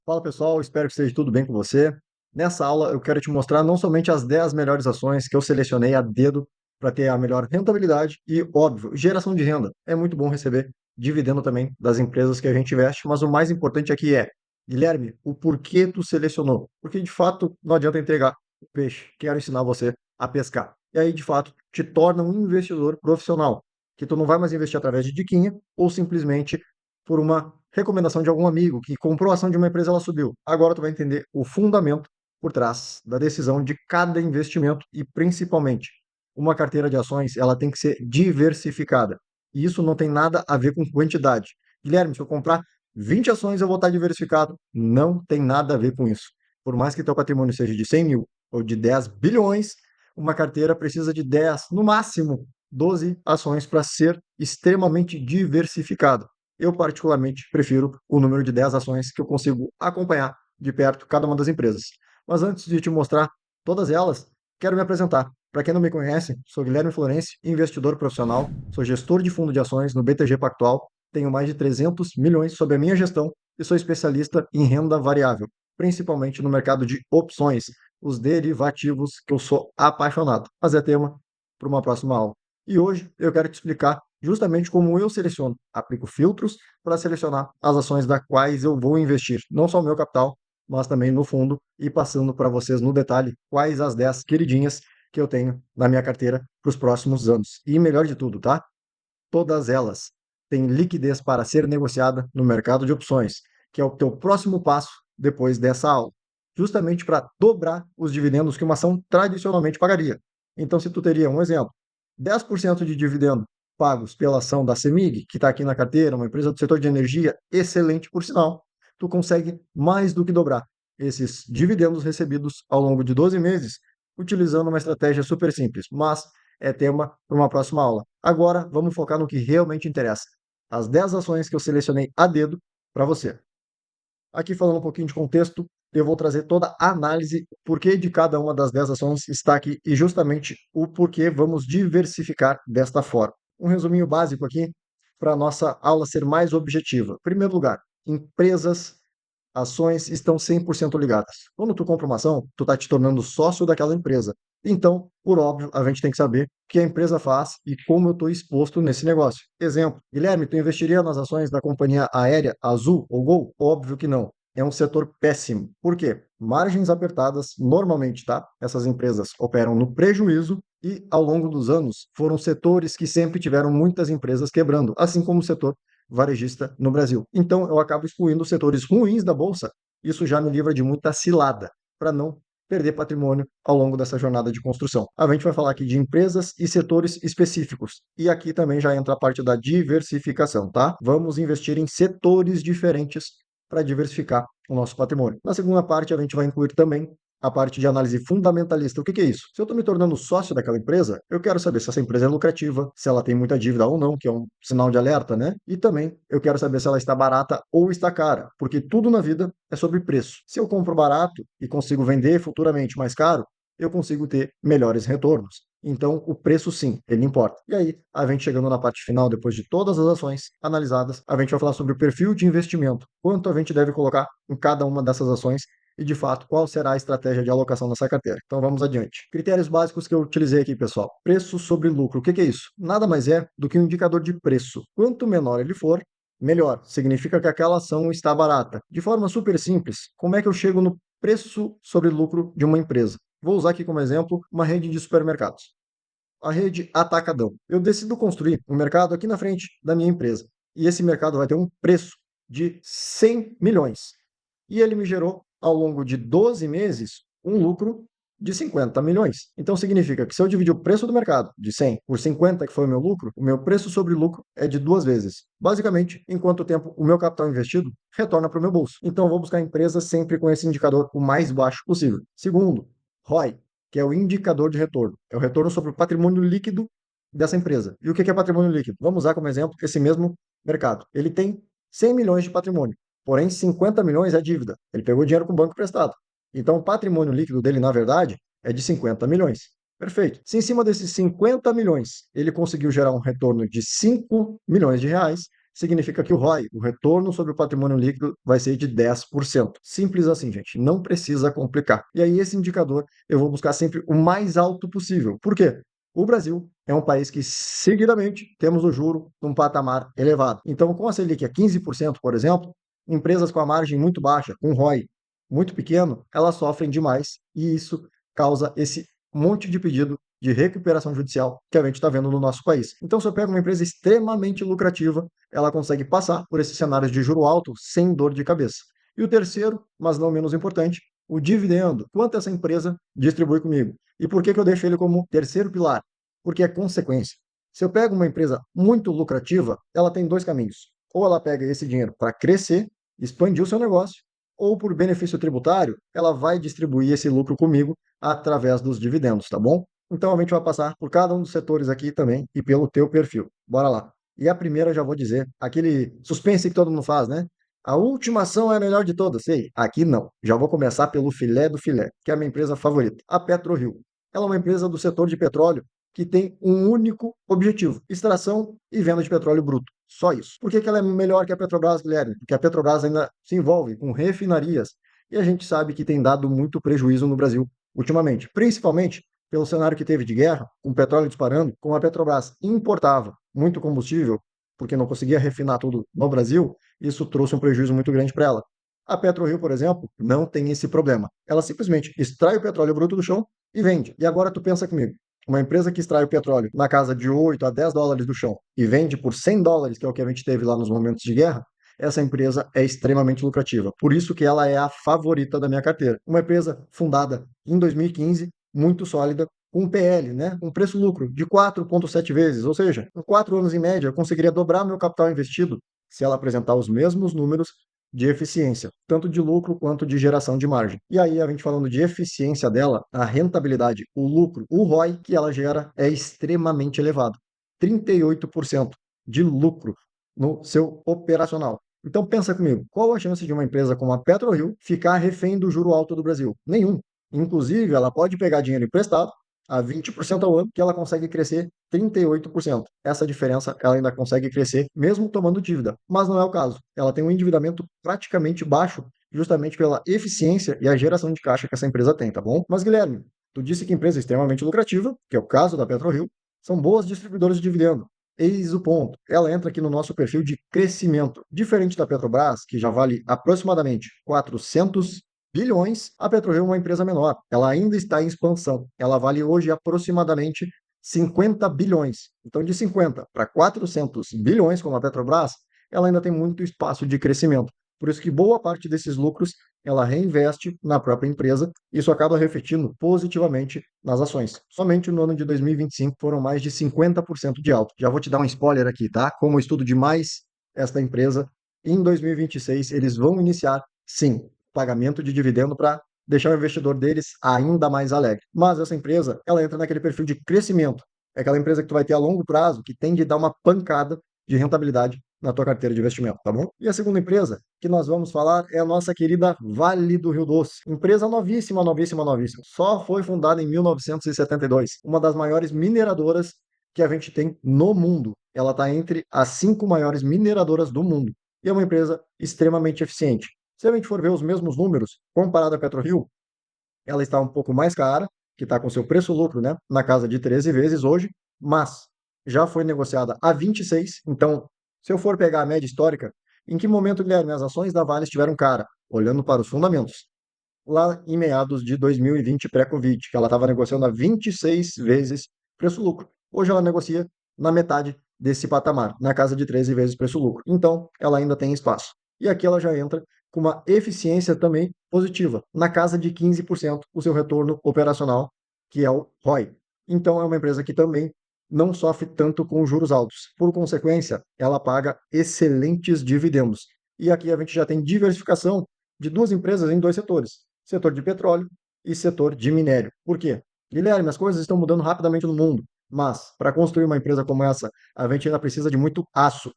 Fala pessoal, espero que esteja tudo bem com você. Nessa aula eu quero te mostrar não somente as 10 melhores ações que eu selecionei a dedo para ter a melhor rentabilidade e, óbvio, geração de renda. É muito bom receber dividendo também das empresas que a gente investe, mas o mais importante aqui é, Guilherme, o porquê tu selecionou. Porque de fato não adianta entregar o peixe, quero ensinar você a pescar. E aí, de fato, te torna um investidor profissional, que tu não vai mais investir através de diquinha ou simplesmente por uma recomendação de algum amigo que comprou a ação de uma empresa, ela subiu. Agora tu vai entender o fundamento por trás da decisão de cada investimento e principalmente uma carteira de ações, ela tem que ser diversificada. E isso não tem nada a ver com quantidade. Guilherme, se eu comprar 20 ações, eu vou estar diversificado. Não tem nada a ver com isso. Por mais que teu patrimônio seja de 100 mil ou de 10 bilhões, uma carteira precisa de 10, no máximo 12 ações para ser extremamente diversificada. Eu, particularmente, prefiro o número de 10 ações que eu consigo acompanhar de perto cada uma das empresas. Mas antes de te mostrar todas elas, quero me apresentar. Para quem não me conhece, sou Guilherme Florenci, investidor profissional, sou gestor de fundo de ações no BTG Pactual, tenho mais de 300 milhões sob a minha gestão e sou especialista em renda variável, principalmente no mercado de opções, os derivativos que eu sou apaixonado. Mas é tema para uma próxima aula. E hoje eu quero te explicar justamente como eu seleciono. Aplico filtros para selecionar as ações das quais eu vou investir, não só o meu capital, mas também no fundo, e passando para vocês no detalhe quais as 10 queridinhas que eu tenho na minha carteira para os próximos anos. E melhor de tudo, tá? Todas elas têm liquidez para ser negociada no mercado de opções, que é o teu próximo passo depois dessa aula, justamente para dobrar os dividendos que uma ação tradicionalmente pagaria. Então, se tu teria um exemplo, 10% de dividendo pagos pela ação da CEMIG, que está aqui na carteira, uma empresa do setor de energia, excelente por sinal, tu consegue mais do que dobrar esses dividendos recebidos ao longo de 12 meses, utilizando uma estratégia super simples, mas é tema para uma próxima aula. Agora, vamos focar no que realmente interessa. As 10 ações que eu selecionei a dedo para você. Aqui falando um pouquinho de contexto, eu vou trazer toda a análise, o porquê de cada uma das 10 ações está aqui e justamente o porquê vamos diversificar desta forma. Um resuminho básico aqui para a nossa aula ser mais objetiva. Em primeiro lugar, empresas, ações estão 100% ligadas. Quando tu compra uma ação, tu está te tornando sócio daquela empresa. Então, por óbvio, a gente tem que saber o que a empresa faz e como eu estou exposto nesse negócio. Exemplo, Guilherme, tu investiria nas ações da companhia aérea Azul ou Gol? Óbvio que não. É um setor péssimo. Por quê? Margens apertadas, normalmente, tá? Essas empresas operam no prejuízo e, ao longo dos anos, foram setores que sempre tiveram muitas empresas quebrando, assim como o setor varejista no Brasil. Então, eu acabo excluindo os setores ruins da bolsa. Isso já me livra de muita cilada, para não perder patrimônio ao longo dessa jornada de construção. A gente vai falar aqui de empresas e setores específicos. E aqui também já entra a parte da diversificação, tá? Vamos investir em setores diferentes para diversificar o nosso patrimônio. Na segunda parte, a gente vai incluir também a parte de análise fundamentalista. O que é isso? Se eu estou me tornando sócio daquela empresa, eu quero saber se essa empresa é lucrativa, se ela tem muita dívida ou não, que é um sinal de alerta, né? E também eu quero saber se ela está barata ou está cara, porque tudo na vida é sobre preço. Se eu compro barato e consigo vender futuramente mais caro, eu consigo ter melhores retornos. Então, o preço sim, ele importa. E aí, a gente chegando na parte final, depois de todas as ações analisadas, a gente vai falar sobre o perfil de investimento, quanto a gente deve colocar em cada uma dessas ações e, de fato, qual será a estratégia de alocação nessa carteira. Então, vamos adiante. Critérios básicos que eu utilizei aqui, pessoal. Preço sobre lucro. O que é isso? Nada mais é do que um indicador de preço. Quanto menor ele for, melhor. Significa que aquela ação está barata. De forma super simples, como é que eu chego no preço sobre lucro de uma empresa? Vou usar aqui como exemplo uma rede de supermercados. A rede Atacadão. Eu decido construir um mercado aqui na frente da minha empresa. E esse mercado vai ter um preço de 100 milhões. E ele me gerou, ao longo de 12 meses, um lucro de 50 milhões. Então significa que se eu dividir o preço do mercado de 100 por 50, que foi o meu lucro, o meu preço sobre lucro é de 2 vezes. Basicamente, em quanto tempo o meu capital investido retorna para o meu bolso. Então eu vou buscar empresas sempre com esse indicador o mais baixo possível. Segundo, ROI, que é o indicador de retorno. É o retorno sobre o patrimônio líquido dessa empresa. E o que é patrimônio líquido? Vamos usar como exemplo esse mesmo mercado. Ele tem 100 milhões de patrimônio, porém 50 milhões é dívida. Ele pegou dinheiro com o banco emprestado. Então o patrimônio líquido dele, na verdade, é de 50 milhões. Perfeito. Se em cima desses 50 milhões ele conseguiu gerar um retorno de 5 milhões de reais, significa que o ROI, o retorno sobre o patrimônio líquido, vai ser de 10%. Simples assim, gente, não precisa complicar. E aí esse indicador eu vou buscar sempre o mais alto possível. Por quê? O Brasil é um país que, seguidamente, temos o juro num patamar elevado. Então, com a Selic a 15%, por exemplo, empresas com a margem muito baixa, com ROI muito pequeno, elas sofrem demais e isso causa esse monte de pedido de recuperação judicial que a gente está vendo no nosso país. Então, se eu pego uma empresa extremamente lucrativa, ela consegue passar por esses cenários de juro alto sem dor de cabeça. E o terceiro, mas não menos importante, o dividendo. Quanto essa empresa distribui comigo? E por que eu deixo ele como terceiro pilar? Porque é consequência. Se eu pego uma empresa muito lucrativa, ela tem dois caminhos. Ou ela pega esse dinheiro para crescer, expandir o seu negócio, ou por benefício tributário, ela vai distribuir esse lucro comigo através dos dividendos, tá bom? Então a gente vai passar por cada um dos setores aqui também e pelo teu perfil. Bora lá. E a primeira já vou dizer, aquele suspense que todo mundo faz, né? A última ação é a melhor de todas, sei. Aqui não. Já vou começar pelo filé do filé, que é a minha empresa favorita, a PetroRio. Ela é uma empresa do setor de petróleo que tem um único objetivo: extração e venda de petróleo bruto. Só isso. Por que ela é melhor que a Petrobras, Guilherme? Porque a Petrobras ainda se envolve com refinarias e a gente sabe que tem dado muito prejuízo no Brasil ultimamente, principalmente pelo cenário que teve de guerra, com o petróleo disparando, como a Petrobras importava muito combustível, porque não conseguia refinar tudo no Brasil, isso trouxe um prejuízo muito grande para ela. A PetroRio, por exemplo, não tem esse problema. Ela simplesmente extrai o petróleo bruto do chão e vende. E agora tu pensa comigo, uma empresa que extrai o petróleo na casa de 8 a 10 dólares do chão e vende por 100 dólares, que é o que a gente teve lá nos momentos de guerra, essa empresa é extremamente lucrativa. Por isso que ela é a favorita da minha carteira. Uma empresa fundada em 2015, muito sólida, com um PL, né, um preço-lucro de 4,7 vezes, ou seja, em 4 anos em média, eu conseguiria dobrar meu capital investido se ela apresentar os mesmos números de eficiência, tanto de lucro quanto de geração de margem. E aí, a gente falando de eficiência dela, a rentabilidade, o lucro, o ROI que ela gera é extremamente elevado. 38% de lucro no seu operacional. Então pensa comigo, qual a chance de uma empresa como a PetroRio ficar refém do juro alto do Brasil? Nenhum. Inclusive, ela pode pegar dinheiro emprestado a 20% ao ano, que ela consegue crescer 38%. Essa diferença ela ainda consegue crescer mesmo tomando dívida, mas não é o caso. Ela tem um endividamento praticamente baixo, justamente pela eficiência e a geração de caixa que essa empresa tem, tá bom? Mas Guilherme, tu disse que empresa extremamente lucrativa, que é o caso da PetroRio, são boas distribuidoras de dividendo. Eis o ponto. Ela entra aqui no nosso perfil de crescimento. Diferente da Petrobras, que já vale aproximadamente 400 bilhões, a PetroRio é uma empresa menor. Ela ainda está em expansão. Ela vale hoje aproximadamente 50 bilhões. Então, de 50 para 400 bilhões, como a Petrobras, ela ainda tem muito espaço de crescimento. Por isso que boa parte desses lucros ela reinveste na própria empresa. Isso acaba refletindo positivamente nas ações. Somente no ano de 2025 foram mais de 50% de alta. Já vou te dar um spoiler aqui, tá? Como eu estudo demais esta empresa, em 2026 eles vão iniciar, sim, pagamento de dividendo para deixar o investidor deles ainda mais alegre. Mas essa empresa, ela entra naquele perfil de crescimento. É aquela empresa que tu vai ter a longo prazo, que tende a dar uma pancada de rentabilidade na tua carteira de investimento, tá bom? E a segunda empresa que nós vamos falar é a nossa querida Vale do Rio Doce. Empresa novíssima, novíssima, novíssima. Só foi fundada em 1972. Uma das maiores mineradoras que a gente tem no mundo. Ela está entre as 5 maiores mineradoras do mundo. E é uma empresa extremamente eficiente. Se a gente for ver os mesmos números, comparado à PetroRio, ela está um pouco mais cara, que está com seu preço-lucro, né, na casa de 13 vezes hoje, mas já foi negociada a 26. Então, se eu for pegar a média histórica, em que momento, Guilherme, as ações da Vale estiveram cara? Olhando para os fundamentos. Lá em meados de 2020, pré-Covid, que ela estava negociando a 26 vezes preço-lucro. Hoje ela negocia na metade desse patamar, na casa de 13 vezes preço-lucro. Então, ela ainda tem espaço. E aqui ela já entra com uma eficiência também positiva, na casa de 15% o seu retorno operacional, que é o ROI. Então, é uma empresa que também não sofre tanto com juros altos. Por consequência, ela paga excelentes dividendos. E aqui a gente já tem diversificação de duas empresas em dois setores: setor de petróleo e setor de minério. Por quê? Guilherme, as coisas estão mudando rapidamente no mundo, mas para construir uma empresa como essa, a gente ainda precisa de muito aço.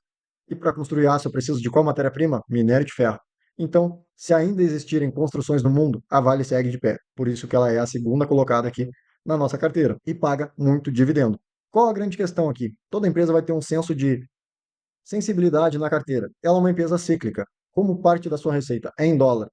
E para construir aço, eu preciso de qual matéria-prima? Minério de ferro. Então, se ainda existirem construções no mundo, a Vale segue de pé. Por isso que ela é a segunda colocada aqui na nossa carteira e paga muito dividendo. Qual a grande questão aqui? Toda empresa vai ter um senso de Sensibilidade na carteira. Ela é uma empresa cíclica. Como parte da sua receita é em dólar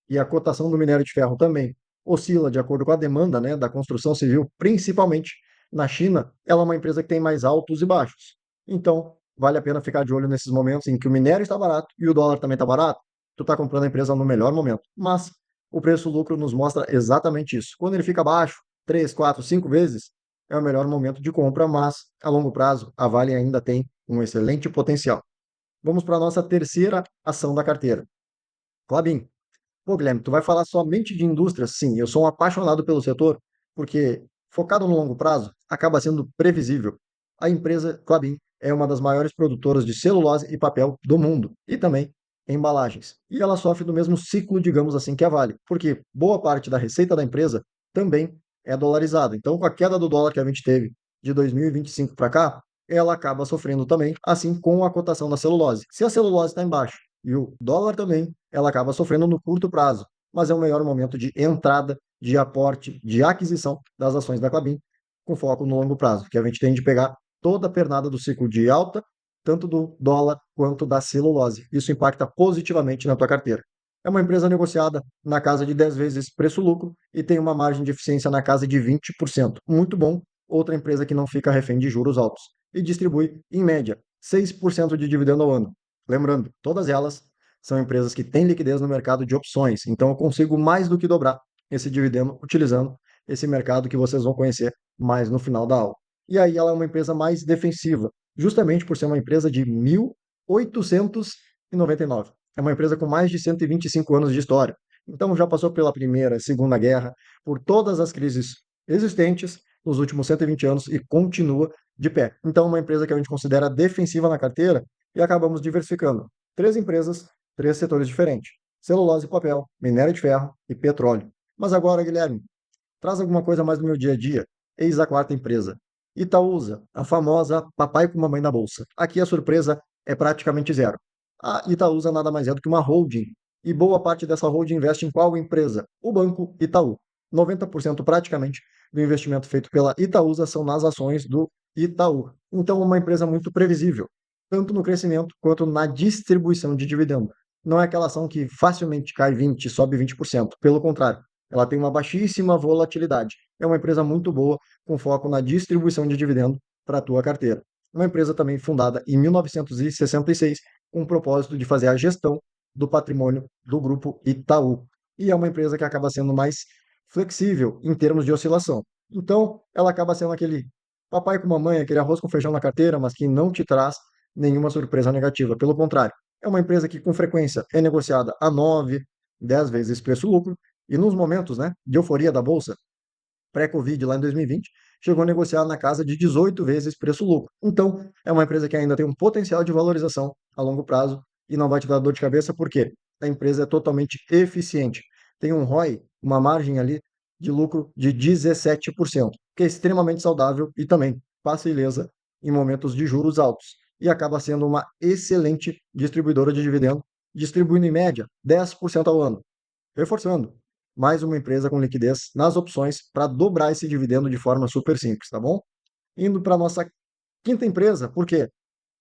e a cotação do minério de ferro também oscila de acordo com a demanda, né, da construção civil, principalmente na China, ela é uma empresa que tem mais altos e baixos. Então, vale a pena ficar de olho nesses momentos em que o minério está barato e o dólar também está barato. Tu está comprando a empresa no melhor momento. Mas o preço-lucro nos mostra exatamente isso. Quando ele fica baixo, 3, 4, 5 vezes, é o melhor momento de compra, mas a longo prazo a Vale ainda tem um excelente potencial. Vamos para a nossa terceira ação da carteira. Klabin. Pô, Guilherme, tu vai falar somente de indústria? Sim, eu sou um apaixonado pelo setor, porque focado no longo prazo, acaba sendo previsível. A empresa Klabin é uma das maiores produtoras de celulose e papel do mundo, e também embalagens. E ela sofre do mesmo ciclo, digamos assim, que a Vale, porque boa parte da receita da empresa também é dolarizada. Então, com a queda do dólar que a gente teve de 2025 para cá, ela acaba sofrendo também, assim com a cotação da celulose. Se a celulose está embaixo e o dólar também, ela acaba sofrendo no curto prazo, mas é o melhor momento de entrada, de aporte, de aquisição das ações da Klabin, com foco no longo prazo, que a gente tem de pegar toda a pernada do ciclo de alta, tanto do dólar quanto da celulose. Isso impacta positivamente na tua carteira. É uma empresa negociada na casa de 10 vezes preço-lucro e tem uma margem de eficiência na casa de 20%. Muito bom. Outra empresa que não fica refém de juros altos e distribui, em média, 6% de dividendo ao ano. Lembrando, todas elas são empresas que têm liquidez no mercado de opções, então eu consigo mais do que dobrar esse dividendo utilizando esse mercado que vocês vão conhecer mais no final da aula. E aí ela é uma empresa mais defensiva, justamente por ser uma empresa de 1899. É uma empresa com mais de 125 anos de história. Então já passou pela Primeira, Segunda Guerra, por todas as crises existentes nos últimos 120 anos e continua de pé. Então é uma empresa que a gente considera defensiva na carteira e acabamos diversificando. Três empresas, três setores diferentes: celulose e papel, minério de ferro e petróleo. Mas agora, Guilherme, traz alguma coisa mais do meu dia a dia. Eis a quarta empresa. Itaúsa, a famosa papai com mamãe na bolsa. Aqui a surpresa é praticamente zero. A Itaúsa nada mais é do que uma holding. E boa parte dessa holding investe em qual empresa? O Banco Itaú. 90% praticamente do investimento feito pela Itaúsa são nas ações do Itaú. Então, uma empresa muito previsível, tanto no crescimento quanto na distribuição de dividendo. Não é aquela ação que facilmente cai 20, sobe 20%. Pelo contrário, ela tem uma baixíssima volatilidade. É uma empresa muito boa, com foco na distribuição de dividendo para a tua carteira. Uma empresa também fundada em 1966, com o propósito de fazer a gestão do patrimônio do grupo Itaú. E é uma empresa que acaba sendo mais flexível em termos de oscilação. Então, ela acaba sendo aquele papai com mamãe, aquele arroz com feijão na carteira, mas que não te traz nenhuma surpresa negativa. Pelo contrário, é uma empresa que com frequência é negociada a 9, 10 vezes preço-lucro, e nos momentos, né, de euforia da bolsa, pré-Covid, lá em 2020, chegou a negociar na casa de 18 vezes preço-lucro. Então, é uma empresa que ainda tem um potencial de valorização a longo prazo e não vai te dar dor de cabeça, porque a empresa é totalmente eficiente. Tem um ROI, uma margem ali de lucro de 17%, que é extremamente saudável e também passa ilesa em momentos de juros altos. E acaba sendo uma excelente distribuidora de dividendo, distribuindo em média 10% ao ano. Reforçando, mais uma empresa com liquidez nas opções para dobrar esse dividendo de forma super simples, tá bom? Indo para a nossa quinta empresa, por quê?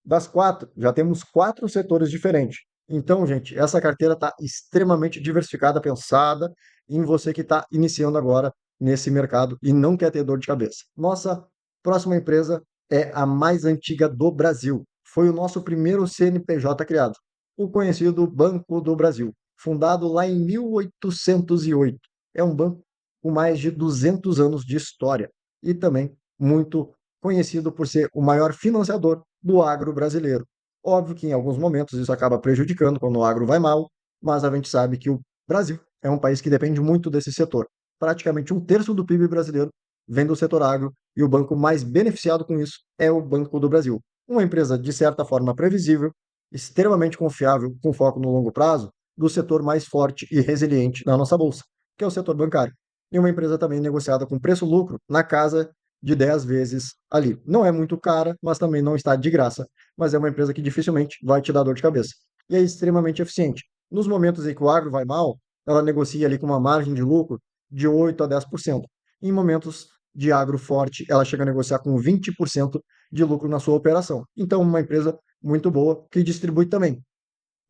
Das quatro, já temos quatro setores diferentes. Então, gente, essa carteira está extremamente diversificada, pensada em você que está iniciando agora nesse mercado e não quer ter dor de cabeça. Nossa próxima empresa é a mais antiga do Brasil. Foi o nosso primeiro CNPJ criado, o conhecido Banco do Brasil, fundado lá em 1808. É um banco com mais de 200 anos de história e também muito conhecido por ser o maior financiador do agro brasileiro. Óbvio que em alguns momentos isso acaba prejudicando quando o agro vai mal, mas a gente sabe que o Brasil é um país que depende muito desse setor. Praticamente um terço do PIB brasileiro vem do setor agro e o banco mais beneficiado com isso é o Banco do Brasil. Uma empresa, de certa forma, previsível, extremamente confiável, com foco no longo prazo, do setor mais forte e resiliente na nossa bolsa, que é o setor bancário. E uma empresa também negociada com preço-lucro na casa de 10 vezes ali. Não é muito cara, mas também não está de graça. Mas é uma empresa que dificilmente vai te dar dor de cabeça. E é extremamente eficiente. Nos momentos em que o agro vai mal, ela negocia ali com uma margem de lucro de 8 a 10%. Em momentos de agro forte, ela chega a negociar com 20% de lucro na sua operação. Então, uma empresa muito boa, que distribui também,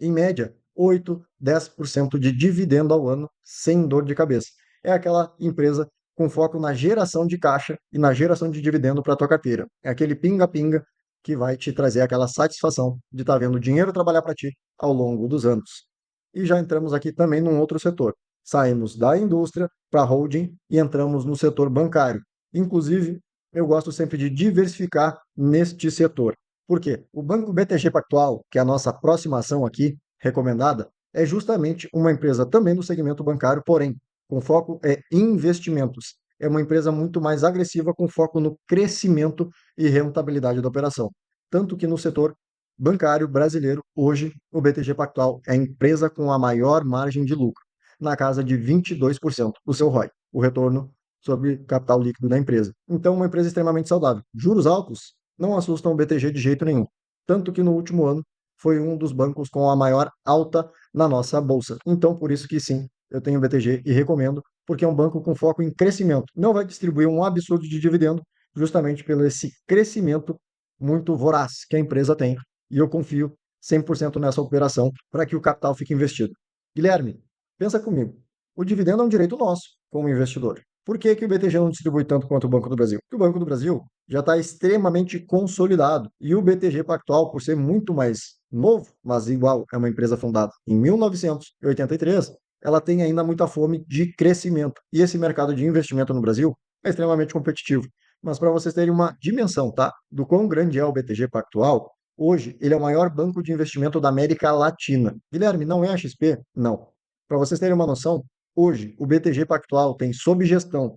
em média, 8, 10% de dividendo ao ano, sem dor de cabeça. É aquela empresa com foco na geração de caixa e na geração de dividendo para a tua carteira. É aquele pinga-pinga que vai te trazer aquela satisfação de estar vendo o dinheiro trabalhar para ti ao longo dos anos. E já entramos aqui também num outro setor. Saímos da indústria para a holding e entramos no setor bancário. Inclusive, eu gosto sempre de diversificar neste setor. Por quê? O Banco BTG Pactual, que é a nossa próxima ação aqui, recomendada, é justamente uma empresa também no segmento bancário, porém, com foco em investimentos. É uma empresa muito mais agressiva, com foco no crescimento e rentabilidade da operação. Tanto que no setor bancário brasileiro, hoje, o BTG Pactual é a empresa com a maior margem de lucro, na casa de 22%, o seu ROI, o retorno sobre capital líquido da empresa. Então, uma empresa extremamente saudável. Juros altos não assustam o BTG de jeito nenhum. Tanto que no último ano foi um dos bancos com a maior alta na nossa bolsa. Então, por isso que sim, eu tenho o BTG e recomendo, porque é um banco com foco em crescimento. Não vai distribuir um absurdo de dividendo, justamente pelo esse crescimento muito voraz que a empresa tem. E eu confio 100% nessa operação para que o capital fique investido. Guilherme, pensa comigo. O dividendo é um direito nosso, como investidor. Por que, que o BTG não distribui tanto quanto o Banco do Brasil? Porque o Banco do Brasil já está extremamente consolidado. E o BTG Pactual, por ser muito mais novo, mas igual é uma empresa fundada em 1983, ela tem ainda muita fome de crescimento. E esse mercado de investimento no Brasil é extremamente competitivo. Mas para vocês terem uma dimensão, tá, do quão grande é o BTG Pactual, hoje ele é o maior banco de investimento da América Latina. Guilherme, não é a XP? Não. Para vocês terem uma noção, hoje o BTG Pactual tem sob gestão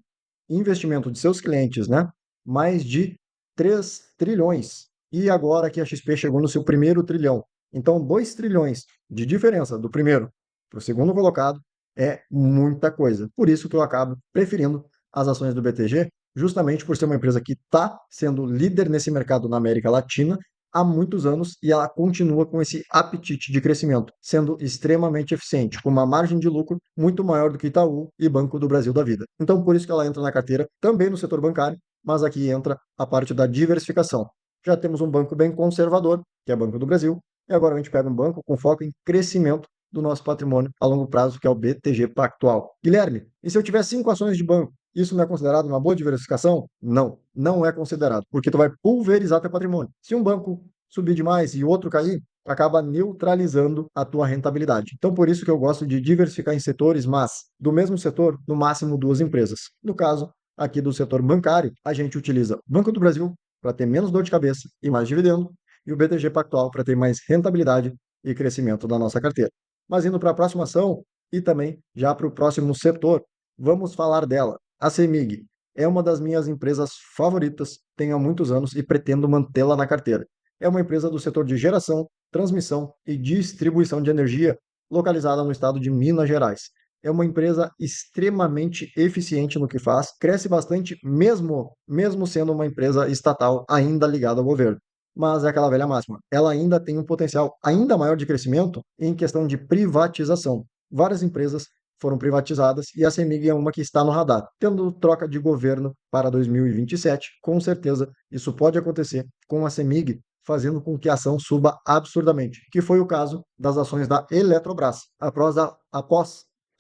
investimento de seus clientes, né? Mais de 3 trilhões. E agora que a XP chegou no seu primeiro trilhão. Então, 2 trilhões de diferença do primeiro para o segundo colocado é muita coisa. Por isso que eu acabo preferindo as ações do BTG, justamente por ser uma empresa que está sendo líder nesse mercado na América Latina há muitos anos e ela continua com esse apetite de crescimento, sendo extremamente eficiente, com uma margem de lucro muito maior do que Itaú e Banco do Brasil da vida. Então, por isso que ela entra na carteira, também no setor bancário, mas aqui entra a parte da diversificação. Já temos um banco bem conservador, que é o Banco do Brasil, e agora a gente pega um banco com foco em crescimento do nosso patrimônio a longo prazo, que é o BTG Pactual. Guilherme, e se eu tiver 5 ações de banco, isso não é considerado uma boa diversificação? Não, não é considerado, porque tu vai pulverizar teu patrimônio. Se um banco subir demais e outro cair, acaba neutralizando a tua rentabilidade. Então, por isso que eu gosto de diversificar em setores, mas do mesmo setor, no máximo duas empresas. No caso, aqui do setor bancário, a gente utiliza o Banco do Brasil para ter menos dor de cabeça e mais dividendo, e o BTG Pactual para ter mais rentabilidade e crescimento da nossa carteira. Mas indo para a próxima ação e também já para o próximo setor, vamos falar dela. A CEMIG é uma das minhas empresas favoritas, tenho há muitos anos e pretendo mantê-la na carteira. É uma empresa do setor de geração, transmissão e distribuição de energia, localizada no estado de Minas Gerais. É uma empresa extremamente eficiente no que faz, cresce bastante mesmo sendo uma empresa estatal ainda ligada ao governo. Mas é aquela velha máxima, ela ainda tem um potencial ainda maior de crescimento em questão de privatização. Várias empresas foram privatizadas e a CEMIG é uma que está no radar. Tendo troca de governo para 2027, com certeza isso pode acontecer com a CEMIG fazendo com que a ação suba absurdamente, que foi o caso das ações da Eletrobras. Após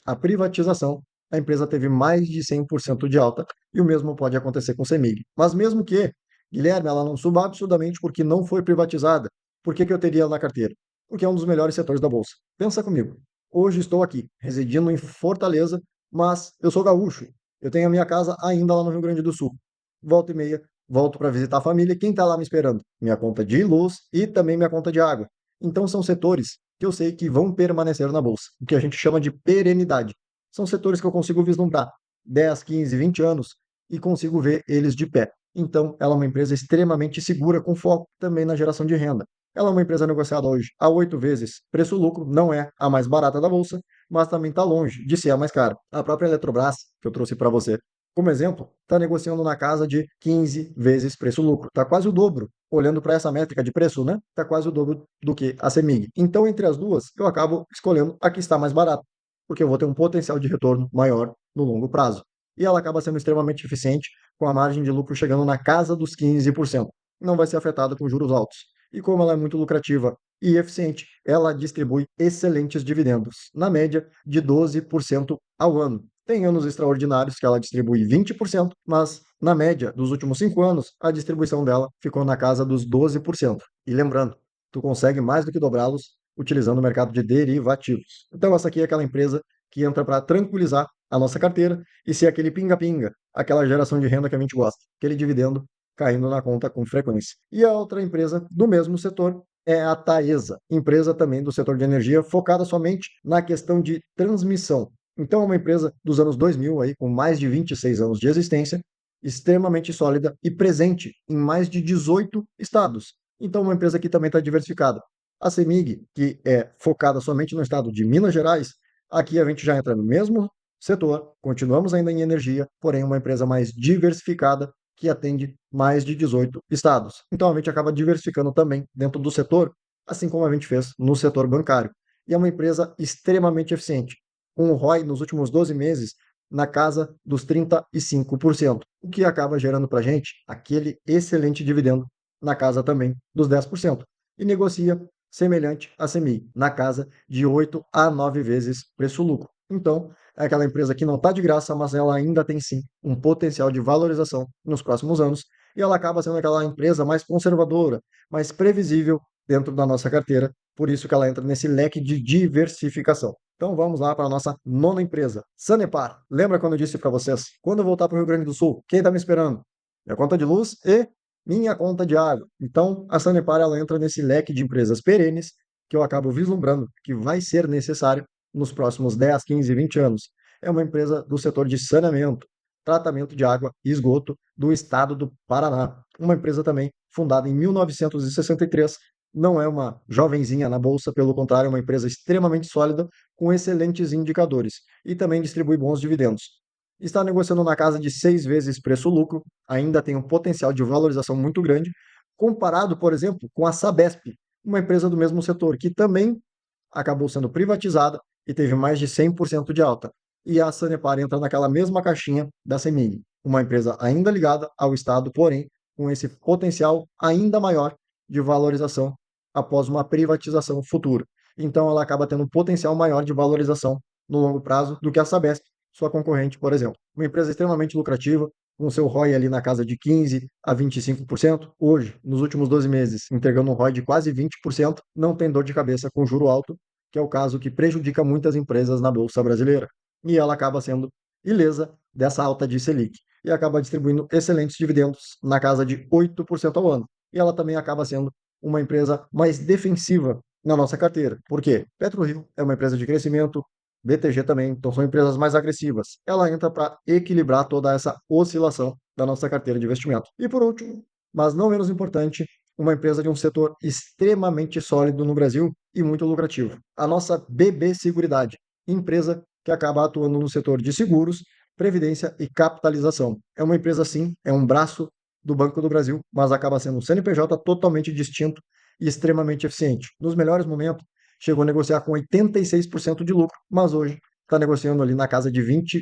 a privatização, a empresa teve mais de 100% de alta, e o mesmo pode acontecer com a CEMIG. Mas mesmo que, Guilherme, ela não suba absurdamente porque não foi privatizada, por que eu teria ela na carteira? Porque é um dos melhores setores da Bolsa. Pensa comigo. Hoje estou aqui, residindo em Fortaleza, mas eu sou gaúcho. Eu tenho a minha casa ainda lá no Rio Grande do Sul. Volta e meia, volto para visitar a família. Quem está lá me esperando? Minha conta de luz e também minha conta de água. Então são setores que eu sei que vão permanecer na bolsa, o que a gente chama de perenidade. São setores que eu consigo vislumbrar 10, 15, 20 anos e consigo ver eles de pé. Então, ela é uma empresa extremamente segura, com foco também na geração de renda. Ela é uma empresa negociada hoje a 8 vezes preço-lucro, não é a mais barata da bolsa, mas também está longe de ser a mais cara. A própria Eletrobras, que eu trouxe para você como exemplo, está negociando na casa de 15 vezes preço-lucro. Está quase o dobro. Olhando para essa métrica de preço, né? Está quase o dobro do que a CEMIG. Então, entre as duas, eu acabo escolhendo a que está mais barata, porque eu vou ter um potencial de retorno maior no longo prazo. E ela acaba sendo extremamente eficiente, com a margem de lucro chegando na casa dos 15%. Não vai ser afetada com juros altos. E como ela é muito lucrativa e eficiente, ela distribui excelentes dividendos, na média de 12% ao ano. Tem anos extraordinários que ela distribui 20%, mas na média dos últimos 5 anos, a distribuição dela ficou na casa dos 12%. E lembrando, tu consegue mais do que dobrá-los utilizando o mercado de derivativos. Então essa aqui é aquela empresa que entra para tranquilizar a nossa carteira e ser aquele pinga-pinga, aquela geração de renda que a gente gosta, aquele dividendo caindo na conta com frequência. E a outra empresa do mesmo setor é a Taesa, empresa também do setor de energia, focada somente na questão de transmissão. Então é uma empresa dos anos 2000, aí, com mais de 26 anos de existência, extremamente sólida e presente em mais de 18 estados. Então uma empresa que também está diversificada. A CEMIG, que é focada somente no estado de Minas Gerais, aqui a gente já entra no mesmo setor, continuamos ainda em energia, porém uma empresa mais diversificada que atende mais de 18 estados. Então a gente acaba diversificando também dentro do setor, assim como a gente fez no setor bancário. E é uma empresa extremamente eficiente, com o ROI nos últimos 12 meses na casa dos 35%, o que acaba gerando para a gente aquele excelente dividendo na casa também dos 10%. E negocia semelhante à CEMIG, na casa de 8 a 9 vezes preço-lucro. Então, é aquela empresa que não está de graça, mas ela ainda tem sim um potencial de valorização nos próximos anos, e ela acaba sendo aquela empresa mais conservadora, mais previsível dentro da nossa carteira, por isso que ela entra nesse leque de diversificação. Então vamos lá para a nossa nona empresa, Sanepar. Lembra quando eu disse para vocês, quando eu voltar para o Rio Grande do Sul, quem está me esperando? Minha conta de luz e minha conta de água. Então, a Sanepar ela entra nesse leque de empresas perenes que eu acabo vislumbrando que vai ser necessário nos próximos 10, 15, 20 anos. É uma empresa do setor de saneamento, tratamento de água e esgoto do estado do Paraná. Uma empresa também fundada em 1963, não é uma jovenzinha na bolsa, pelo contrário, é uma empresa extremamente sólida, com excelentes indicadores e também distribui bons dividendos. Está negociando na casa de 6 vezes preço-lucro, ainda tem um potencial de valorização muito grande, comparado, por exemplo, com a Sabesp, uma empresa do mesmo setor, que também acabou sendo privatizada e teve mais de 100% de alta. E a Sanepar entra naquela mesma caixinha da CEMIG, uma empresa ainda ligada ao Estado, porém com esse potencial ainda maior de valorização após uma privatização futura. Então ela acaba tendo um potencial maior de valorização no longo prazo do que a Sabesp, sua concorrente, por exemplo. Uma empresa extremamente lucrativa, com seu ROI ali na casa de 15 a 25%, hoje, nos últimos 12 meses, entregando um ROI de quase 20%, não tem dor de cabeça com juro alto, que é o caso que prejudica muitas empresas na Bolsa Brasileira. E ela acaba sendo ilesa dessa alta de Selic e acaba distribuindo excelentes dividendos na casa de 8% ao ano. E ela também acaba sendo uma empresa mais defensiva na nossa carteira. Por quê? PetroRio é uma empresa de crescimento, BTG também, então são empresas mais agressivas. Ela entra para equilibrar toda essa oscilação da nossa carteira de investimento. E por último, mas não menos importante, uma empresa de um setor extremamente sólido no Brasil e muito lucrativo. A nossa BB Seguridade, empresa que acaba atuando no setor de seguros, previdência e capitalização. É uma empresa, sim, é um braço do Banco do Brasil, mas acaba sendo um CNPJ totalmente distinto e extremamente eficiente. Nos melhores momentos, chegou a negociar com 86% de lucro, mas hoje está negociando ali na casa de 20%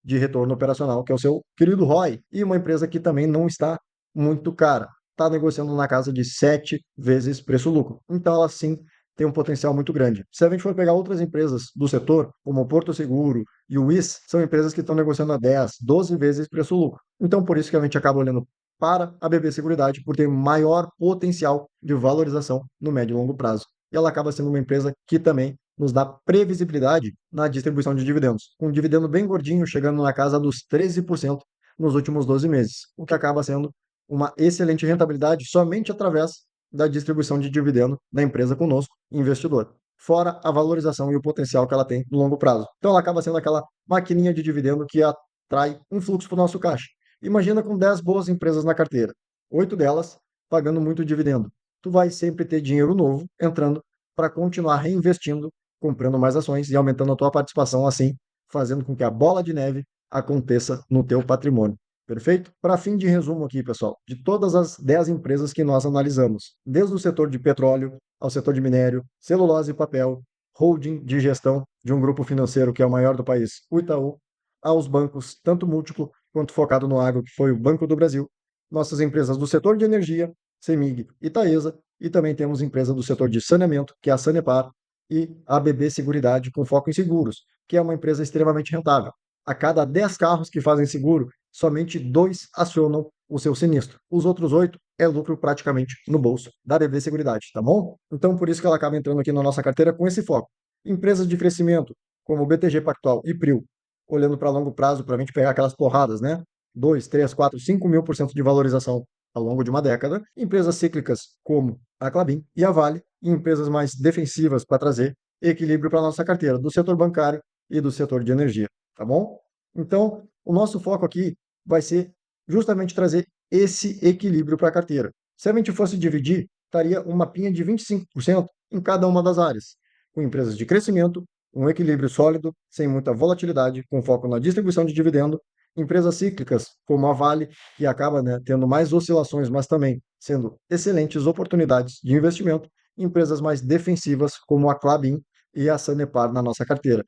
de retorno operacional, que é o seu querido ROI, e uma empresa que também não está muito cara, está negociando na casa de 7 vezes preço-lucro. Então, ela sim tem um potencial muito grande. Se a gente for pegar outras empresas do setor, como o Porto Seguro e o WIS, são empresas que estão negociando a 10, 12 vezes preço-lucro. Então, por isso que a gente acaba olhando para a BB Seguridade, por ter maior potencial de valorização no médio e longo prazo. E ela acaba sendo uma empresa que também nos dá previsibilidade na distribuição de dividendos, com um dividendo bem gordinho, chegando na casa dos 13% nos últimos 12 meses, o que acaba sendo uma excelente rentabilidade somente através da distribuição de dividendo da empresa conosco, investidor, fora a valorização e o potencial que ela tem no longo prazo. Então ela acaba sendo aquela maquininha de dividendo que atrai um fluxo para o nosso caixa. Imagina com 10 boas empresas na carteira, 8 delas pagando muito dividendo. Tu vai sempre ter dinheiro novo entrando para continuar reinvestindo, comprando mais ações e aumentando a tua participação assim, fazendo com que a bola de neve aconteça no teu patrimônio. Perfeito? Para fim de resumo aqui, pessoal, de todas as 10 empresas que nós analisamos, desde o setor de petróleo ao setor de minério, celulose e papel, holding de gestão de um grupo financeiro que é o maior do país, o Itaú, aos bancos, tanto múltiplo quanto focado no agro, que foi o Banco do Brasil, nossas empresas do setor de energia, CEMIG e Taesa, e também temos empresa do setor de saneamento, que é a Sanepar, e a ABB Seguridade, com foco em seguros, que é uma empresa extremamente rentável. A cada 10 carros que fazem seguro, somente 2 acionam o seu sinistro. Os outros 8 é lucro praticamente no bolso da ABB Seguridade, tá bom? Então, por isso que ela acaba entrando aqui na nossa carteira com esse foco. Empresas de crescimento, como BTG Pactual e Prio, olhando para longo prazo, para a gente pegar aquelas porradas, né? 2, 3, 4, 5.000% de valorização ao longo de uma década. Empresas cíclicas, como a Klabin e a Vale, e empresas mais defensivas para trazer equilíbrio para a nossa carteira, do setor bancário e do setor de energia, tá bom? Então, o nosso foco aqui vai ser justamente trazer esse equilíbrio para a carteira. Se a gente fosse dividir, estaria uma mapinha de 25% em cada uma das áreas, com empresas de crescimento, um equilíbrio sólido, sem muita volatilidade, com foco na distribuição de dividendo, empresas cíclicas, como a Vale, que acaba, né, tendo mais oscilações, mas também sendo excelentes oportunidades de investimento, empresas mais defensivas, como a Klabin e a Sanepar na nossa carteira.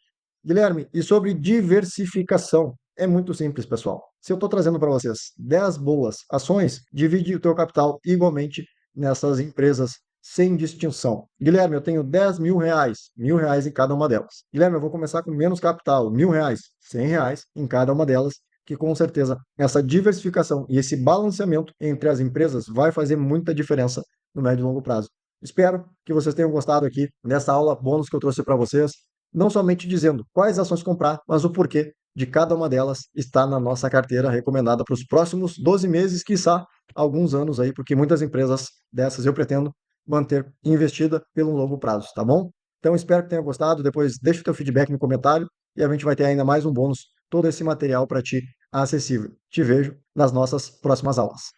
Guilherme, e sobre diversificação? É muito simples, pessoal. Se eu estou trazendo para vocês 10 boas ações, divide o teu capital igualmente nessas empresas, sem distinção. Guilherme, eu tenho 10 mil reais, R$ 1.000 em cada uma delas. Guilherme, eu vou começar com menos capital, R$ 1.000, R$ 100 em cada uma delas, que com certeza essa diversificação e esse balanceamento entre as empresas vai fazer muita diferença no médio e longo prazo. Espero que vocês tenham gostado aqui dessa aula bônus que eu trouxe para vocês, não somente dizendo quais ações comprar, mas o porquê de cada uma delas está na nossa carteira recomendada para os próximos 12 meses, quiçá alguns anos aí, porque muitas empresas dessas eu pretendo manter investida pelo longo prazo, tá bom? Então espero que tenha gostado, depois deixa o teu feedback no comentário e a gente vai ter ainda mais um bônus, todo esse material para ti acessível. Te vejo nas nossas próximas aulas.